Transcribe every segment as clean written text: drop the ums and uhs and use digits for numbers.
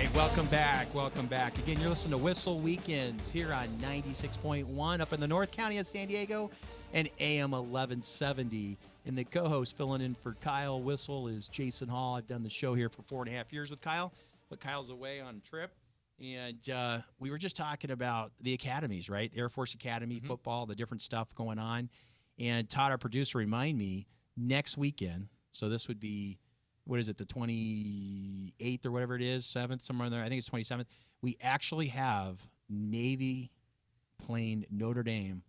right, welcome back. Welcome back. Again, you're listening to Whissel Weekends here on 96.1 up in the North County of San Diego and AM 1170. And the co-host filling in for Kyle Whissel is Jason Hall. I've done the show here for 4.5 years with Kyle, but Kyle's away on a trip. And we were just talking about the academies, right? The Air Force Academy, football, the different stuff going on. And Todd, our producer, reminded me next weekend, so this would be, what is it, the 28th or whatever it is, 7th, somewhere in there. I think it's 27th. We actually have Navy playing Notre Dame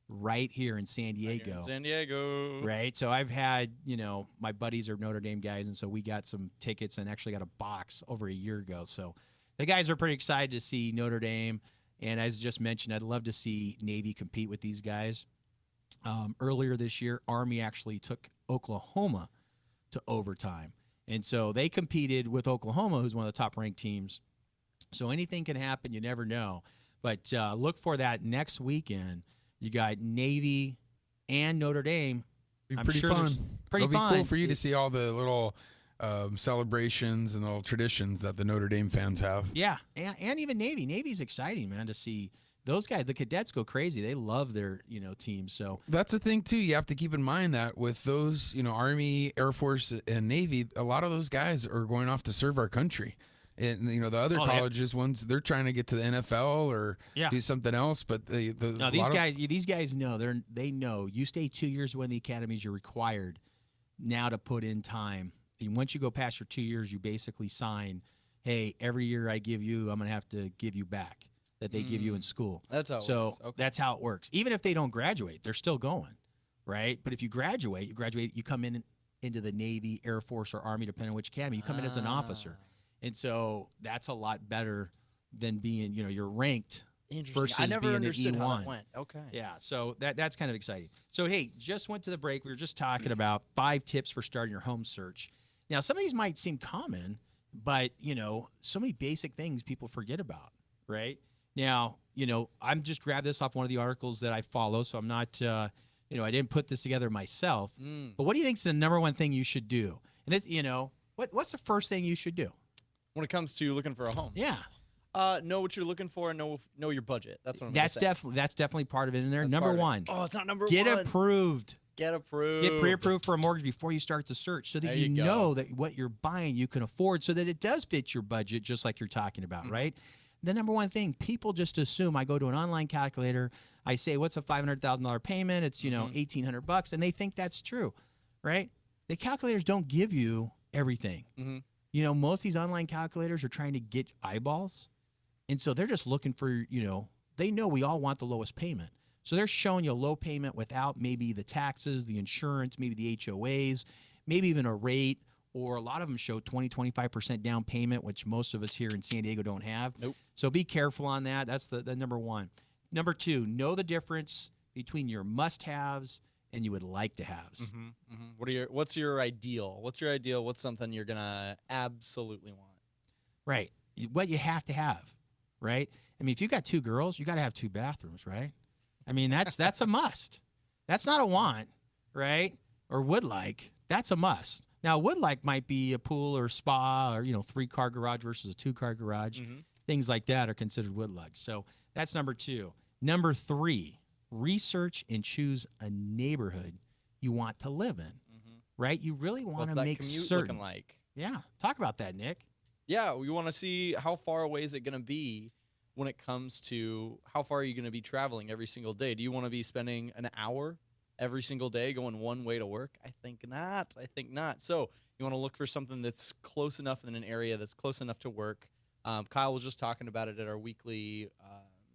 right here in San Diego. Right San Diego. Right. So I've had, my buddies are Notre Dame guys, and so we got some tickets and actually got a box over a year ago. So the guys are pretty excited to see Notre Dame. And as just mentioned, I'd love to see Navy compete with these guys. Earlier this year, Army actually took Oklahoma to overtime. And so they competed with Oklahoma, who's one of the top-ranked teams. So anything can happen. You never know. But look for that next weekend. You got Navy and Notre Dame. Be pretty fun. Pretty It'll fun. Be cool for you to see all the little celebrations and little traditions that the Notre Dame fans have. Yeah, and even Navy. Navy's exciting, man, to see those guys. The cadets go crazy. They love their teams. So that's the thing too. You have to keep in mind that with those Army, Air Force, and Navy, a lot of those guys are going off to serve our country. And the other colleges, ones they're trying to get to the NFL or do something else. But these guys know they know you stay 2 years when the academies you're required now to put in time. And once you go past your 2 years, you basically sign, hey, every year I give you, I'm going to have to give you back that they give you in school. That's how it works. Okay. That's how it works. Even if they don't graduate, they're still going, right? But if you graduate, you come into the Navy, Air Force, or Army, depending on which academy. You come in as an officer. And so that's a lot better than being, you're ranked versus I never being understood an E1. how that went. Okay. Yeah, so that's kind of exciting. So, hey, just went to the break. We were just talking about 5 tips for starting your home search. Now, some of these might seem common, but, so many basic things people forget about, right? Now, I'm just grabbed this off one of the articles that I follow, so I'm not, I didn't put this together myself. But what do you think is the number one thing you should do? And this, what's the first thing you should do? When it comes to looking for a home. Yeah. Know what you're looking for and know your budget. That's what I'm That's definitely part of it in there. That's number one. Oh, it's not number Get one. approved. Get approved. Get pre-approved for a mortgage before you start the search so that you know that what you're buying you can afford so that it does fit your budget just like you're talking about, right? The number one thing, people just assume I go to an online calculator, I say, what's a $500,000 payment? It's, $1,800, and they think that's true, right? The calculators don't give you everything. Most of these online calculators are trying to get eyeballs, and so they're just looking for, they know we all want the lowest payment. So they're showing you a low payment without maybe the taxes, the insurance, maybe the HOAs, maybe even a rate, or a lot of them show 20-25% down payment, which most of us here in San Diego don't have. Nope. So be careful on that. That's the number one. Number two, know the difference between your must-haves and you would like to haves. What's your ideal? What's your ideal? What's something you're gonna absolutely want? Right. What you have to have, right? I mean, if you got 2 girls, you got to have 2 bathrooms, right? I mean, that's a must. That's not a want, right? Or would like. That's a must. Now, would like might be a pool or spa or 3-car garage versus a 2-car garage. Things like that are considered would like. So that's number 2. Number 3, research and choose a neighborhood you want to live in. Right? You really want to make commute certain. looking like? Yeah. Talk about that, Nick. Yeah, we want to see how far away is it going to be when it comes to how far are you going to be traveling every single day. Do you want to be spending an hour every single day going one way to work? I think not. So you want to look for something that's close enough in an area that's close enough to work. Kyle was just talking about it at our weekly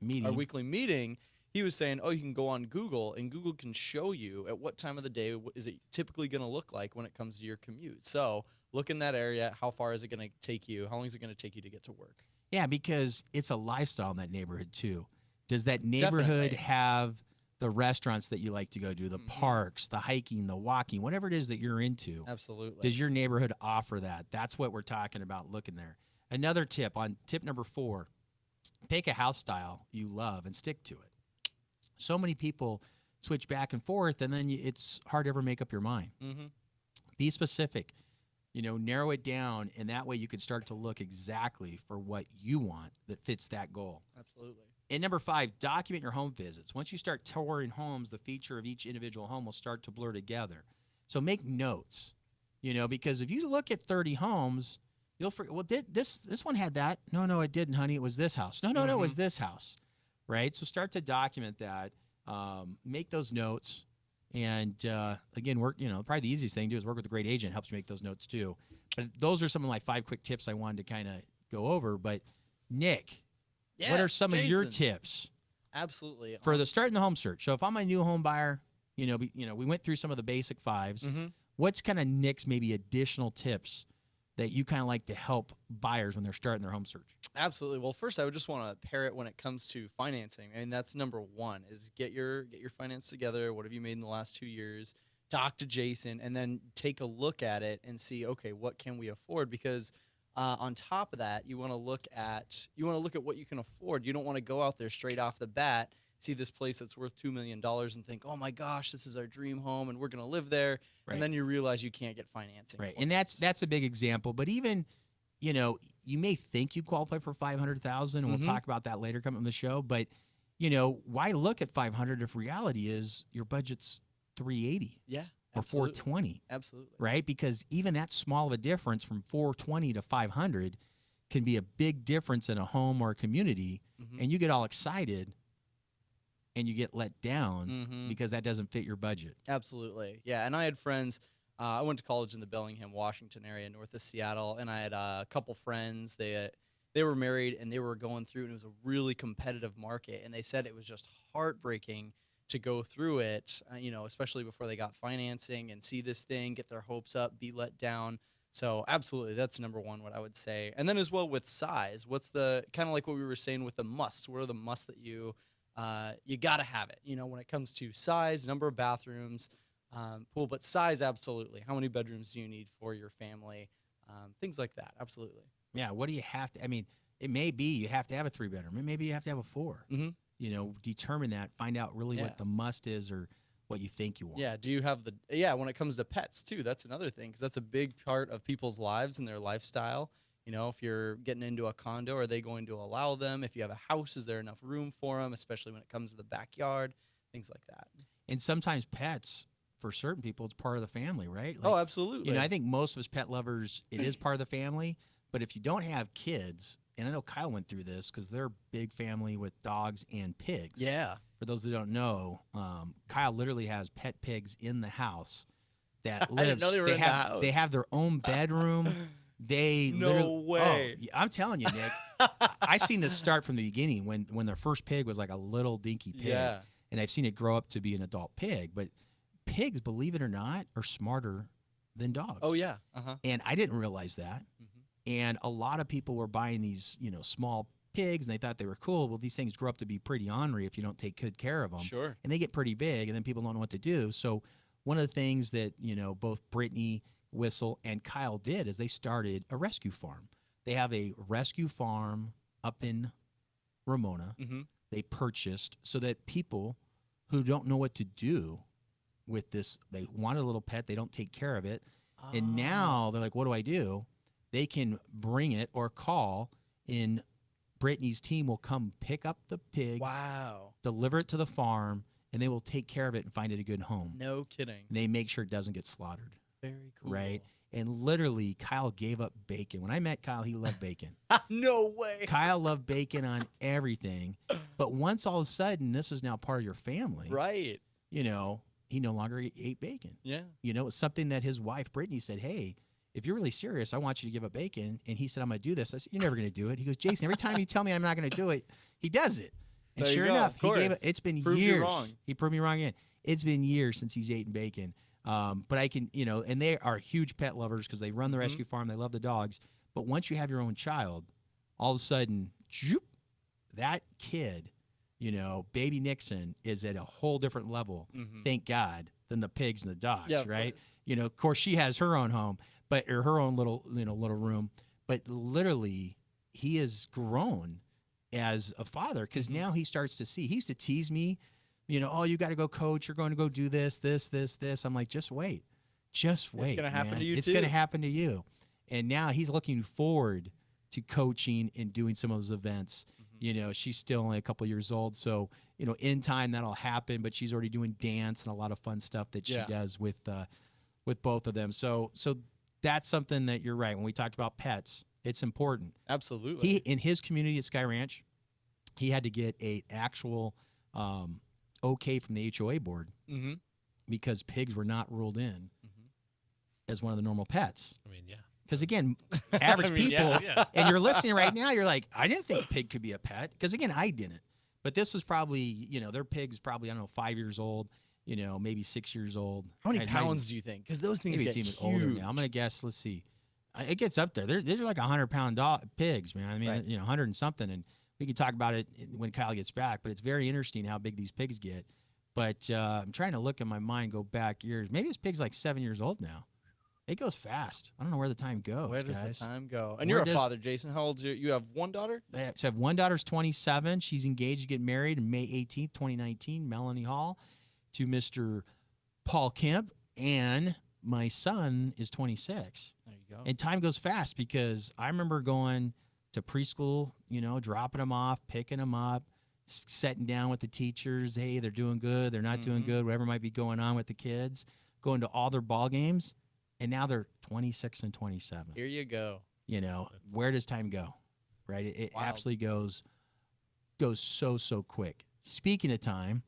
meeting. He was saying, you can go on Google, and Google can show you at what time of the day is it typically going to look like when it comes to your commute. So look in that area. How far is it going to take you? How long is it going to take you to get to work? Yeah, because it's a lifestyle in that neighborhood too. Does that neighborhood have the restaurants that you like to go to, the parks, the hiking, the walking, whatever it is that you're into? Absolutely. Does your neighborhood offer that? That's what we're talking about looking there. Another tip, on tip number 4, pick a house style you love and stick to it. So many people switch back and forth, and then it's hard to ever make up your mind. Be specific. narrow it down, and that way you can start to look exactly for what you want that fits that goal. Absolutely. And number 5, document your home visits. Once you start touring homes, the feature of each individual home will start to blur together. So make notes, because if you look at 30 homes, you'll forget, well, this one had that. No, it didn't, honey. It was this house. No, it was this house, right? So start to document that. Make those notes. And, again, probably the easiest thing to do is work with a great agent. It helps you make those notes too. But those are some of my 5 quick tips I wanted to kind of go over. But, Nick, what are some of your tips? Absolutely. For the starting the home search? So if I'm a new home buyer, we went through some of the basic 5s. What's kind of Nick's maybe additional tips that you kind of like to help buyers when they're starting their home search? Absolutely. Well, first, I would just want to pair it when it comes to financing. I mean, that's number 1 is get your finance together. What have you made in the last 2 years? Talk to Jason, and then take a look at it and see, okay, what can we afford? Because on top of that, you want to look at what you can afford. You don't want to go out there straight off the bat, see this place that's worth $2 million and think, oh my gosh, this is our dream home and we're going to live there. Right. And then you realize you can't get financing. Right. And that's a big example. But even, you may think you qualify for $500,000, and we'll talk about that later coming on the show. But, why look at $500 if reality is your budget's $380? Yeah. Or $420. Absolutely. Right? Because even that small of a difference from $420 to $500 can be a big difference in a home or a community. And you get all excited and you get let down because that doesn't fit your budget. Absolutely. Yeah. And I had friends. I went to college in the Bellingham, Washington area, north of Seattle, and I had a couple friends. They were married, and they were going through, and it was a really competitive market. And they said it was just heartbreaking to go through it, especially before they got financing and see this thing, get their hopes up, be let down. So absolutely, that's number 1, what I would say. And then as well with size, what's the kind of like what we were saying with the musts? What are the musts that you got to have it? When it comes to size, number of bathrooms, pool, but size, absolutely. How many bedrooms do you need for your family? Things like that, absolutely. Yeah, what do you have to? I mean, it may be you have to have a 3-bedroom. Maybe you have to have a 4. Determine that. Find out really what the must is or what you think you want. Yeah. Do you have when it comes to pets too, that's another thing, because that's a big part of people's lives and their lifestyle. If you're getting into a condo, are they going to allow them? If you have a house, is there enough room for them, especially when it comes to the backyard, things like that. And sometimes pets, for certain people, it's part of the family, right? Oh, absolutely. I think most of us pet lovers, it is part of the family. But if you don't have kids, and I know Kyle went through this because they're a big family with dogs and pigs. Yeah. For those who don't know, Kyle literally has pet pigs in the house that lives. I didn't know they were in the house. They have their own bedroom. No way. Oh, I'm telling you, Nick. I seen this start from the beginning when their first pig was like a little dinky pig. Yeah. And I've seen it grow up to be an adult pig. But pigs, believe it or not, are smarter than dogs. Oh, yeah. And I didn't realize that. And a lot of people were buying these, small pigs, and they thought they were cool. Well, these things grow up to be pretty ornery if you don't take good care of them. Sure. And they get pretty big, and then people don't know what to do. So one of the things that, both Brittany, Whissel, and Kyle did is they started a rescue farm. They have a rescue farm up in Ramona. They purchased so that people who don't know what to do with this, they want a little pet, they don't take care of it. And now they're like, what do I do? They can bring it or call, and Brittany's team will come pick up the pig. Wow. Deliver it to the farm, and they will take care of it and find it a good home. No kidding. And they make sure it doesn't get slaughtered. Very cool. Right? And literally, Kyle gave up bacon. When I met Kyle, he loved bacon. No way. Kyle loved bacon on everything. But once all of a sudden, this is now part of your family. Right. He no longer ate bacon. Yeah. It's something that his wife, Brittany, said, hey, if you're really serious, I want you to give up bacon. And he said, I'm going to do this. I said, you're never going to do it. He goes, Jason, every time you tell me I'm not going to do it, he does it. And there sure enough, he gave it. It's been Proved years. you wrong. He proved me wrong again. It's been years since he's eaten bacon. But I can, and they are huge pet lovers because they run the rescue farm. They love the dogs. But once you have your own child, all of a sudden, that kid, baby Nixon is at a whole different level, thank God, than the pigs and the dogs, right? Of course, she has her own home, or her own little room. But literally, he has grown as a father because now he starts to see. He used to tease me, oh, you got to go coach. You're going to go do this. I'm like, just wait. just wait. It's going to happen man. to you It's too. going to happen to you. And now he's looking forward to coaching and doing some of those events. You know, she's still only a couple of years old, so you know, in time that'll happen. But she's already doing dance and a lot of fun stuff that she does with both of them. So that's something that you're right. When we talked about pets, it's important. Absolutely. He in his community at Sky Ranch, he had to get a actual okay from the HOA board because pigs were not ruled in as one of the normal pets. I mean, yeah. Because, again, average people, and you're listening right now, you're like, I didn't think pig could be a pet. Because, again, I didn't. But this was probably, you know, their pig's probably, I don't know, 5 years old, you know, maybe 6 years old. How many pounds do you think? Because those things maybe get it's even huge. older now. I'm going to guess, let's see. It gets up there. They're like 100-pound pigs, man. I mean, you know, 100 and something. And we can talk about it when Kyle gets back. But it's very interesting how big these pigs get. But I'm trying to look in my mind, go back years. Maybe this pig's like 7 years old now. It goes fast. I don't know where the time goes, Where does guys. the time go? And Where you're a does- father, Jason. How old's you have one daughter? So I have one daughter's 27. She's engaged to get married on May 18th, 2019, Melanie Hall, to Mr. Paul Kemp. And my son is 26. There you go. And time goes fast because I remember going to preschool, you know, dropping them off, picking them up, sitting down with the teachers. Hey, they're doing good. They're not doing good. Whatever might be going on with the kids. Going to all their ball games. And now they're 26 and 27. Here you go. You know, where does time go? Right? It Wild. absolutely goes so quick. Speaking of time,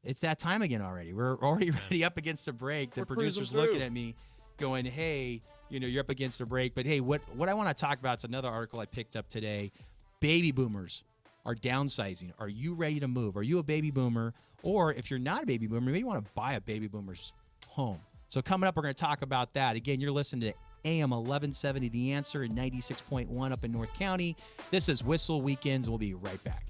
it's that time again already. We're already ready up against the break. The We're producer's cruising looking through. at me going, hey, you know, you're up against the break. But, hey, what I want to talk about is another article I picked up today. Baby boomers are downsizing. Are you ready to move? Are you a baby boomer? Or if you're not a baby boomer, maybe you want to buy a baby boomer's home. So coming up, we're going to talk about that. Again, you're listening to AM 1170, The Answer, in 96.1 up in North County. This is Whissel Weekends. We'll be right back.